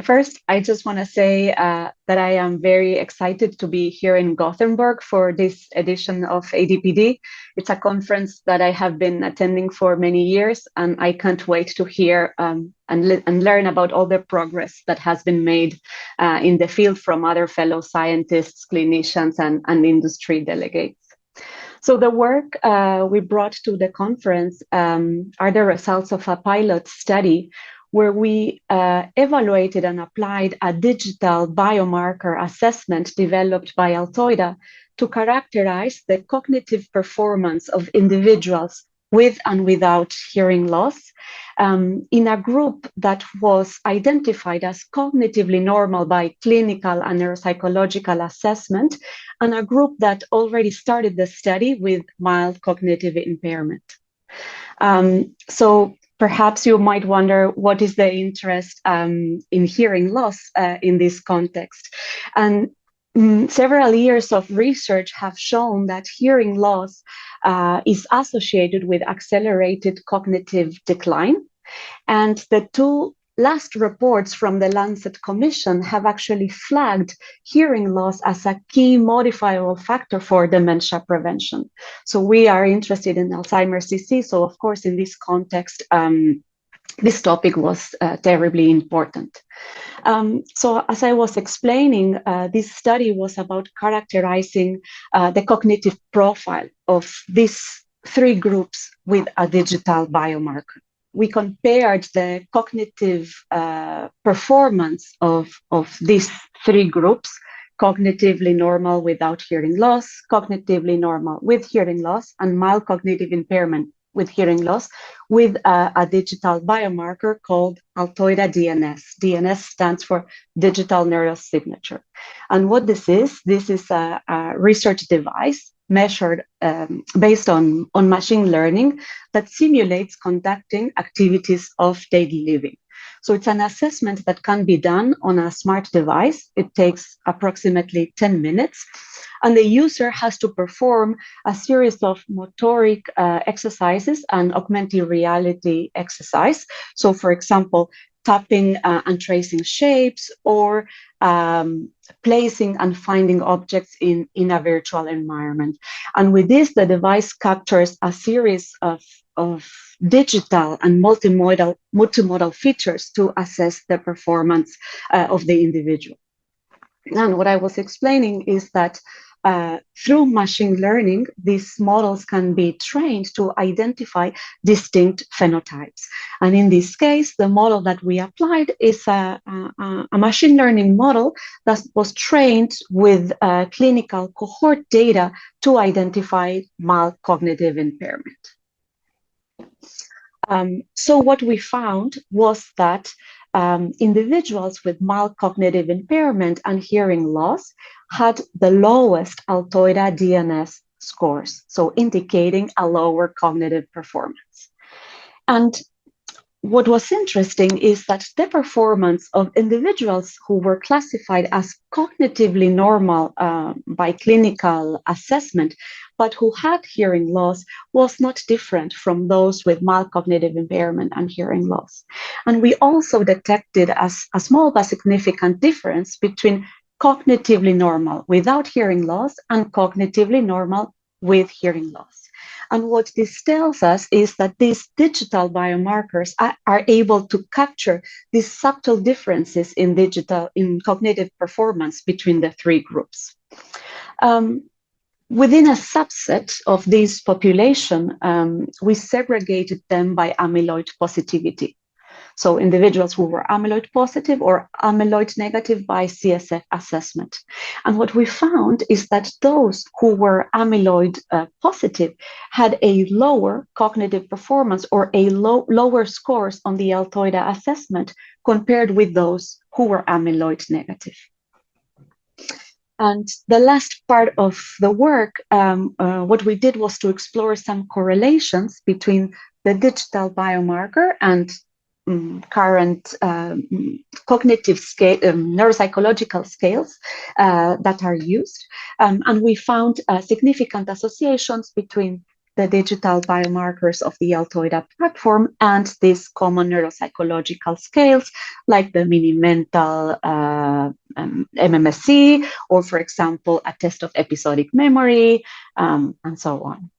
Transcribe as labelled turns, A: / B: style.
A: First, I just want to say that I am very excited to be here in Gothenburg for this edition of ADPD. It's a conference that I have been attending for many years, and I can't wait to hear and learn about all the progress that has been made in the field from other fellow scientists, clinicians, and industry delegates. So the work we brought to the conference are the results of a pilot study where we evaluated and applied a digital biomarker assessment developed by Altoida to characterize the cognitive performance of individuals with and without hearing loss in a group that was identified as cognitively normal by clinical and neuropsychological assessment, and a group that already started the study with mild cognitive impairment. So perhaps you might wonder what is the interest in hearing loss in this context. And several years of research have shown that hearing loss is associated with accelerated cognitive decline. And the two last reports from the Lancet Commission have actually flagged hearing loss as a key modifiable factor for dementia prevention. So we are interested in Alzheimer's disease. So of course, in this context, this topic was terribly important. So as I was explaining, this study was about characterizing the cognitive profile of these three groups with a digital biomarker. We compared the cognitive performance of these three groups: cognitively normal without hearing loss, cognitively normal with hearing loss, and mild cognitive impairment with hearing loss, with a digital biomarker called Altoida DNS. DNS stands for digital neuro-signature. And what this is a research device measured based on machine learning that simulates conducting activities of daily living. So it's an assessment that can be done on a smart device. It takes approximately 10 minutes, and the user has to perform a series of motoric exercises and augmented reality exercise. So for example, tapping and tracing shapes, or placing and finding objects in a virtual environment. And with this, the device captures a series of digital and multimodal features to assess the performance of the individual. And what I was explaining is that through machine learning, these models can be trained to identify distinct phenotypes. And in this case, the model that we applied is a machine learning model that was trained with clinical cohort data to identify mild cognitive impairment. So what we found was that individuals with mild cognitive impairment and hearing loss had the lowest Altoida DNS scores, so indicating a lower cognitive performance. And what was interesting is that the performance of individuals who were classified as cognitively normal by clinical assessment, but who had hearing loss, was not different from those with mild cognitive impairment and hearing loss. And we also detected a small but significant difference between cognitively normal without hearing loss and cognitively normal with hearing loss. And what this tells us is that these digital biomarkers are able to capture these subtle differences in cognitive performance between the three groups. Within a subset of this population, we segregated them by amyloid positivity. So individuals who were amyloid positive or amyloid negative by CSF assessment. And what we found is that those who were amyloid positive had a lower cognitive performance, or a lower scores on the Altoida assessment compared with those who were amyloid negative. And the last part of the work, what we did was to explore some correlations between the digital biomarker and current cognitive scale, neuropsychological scales that are used. And we found significant associations between the digital biomarkers of the Altoida platform and these common neuropsychological scales like the mini-mental MMSE, or for example, a test of episodic memory, and so on.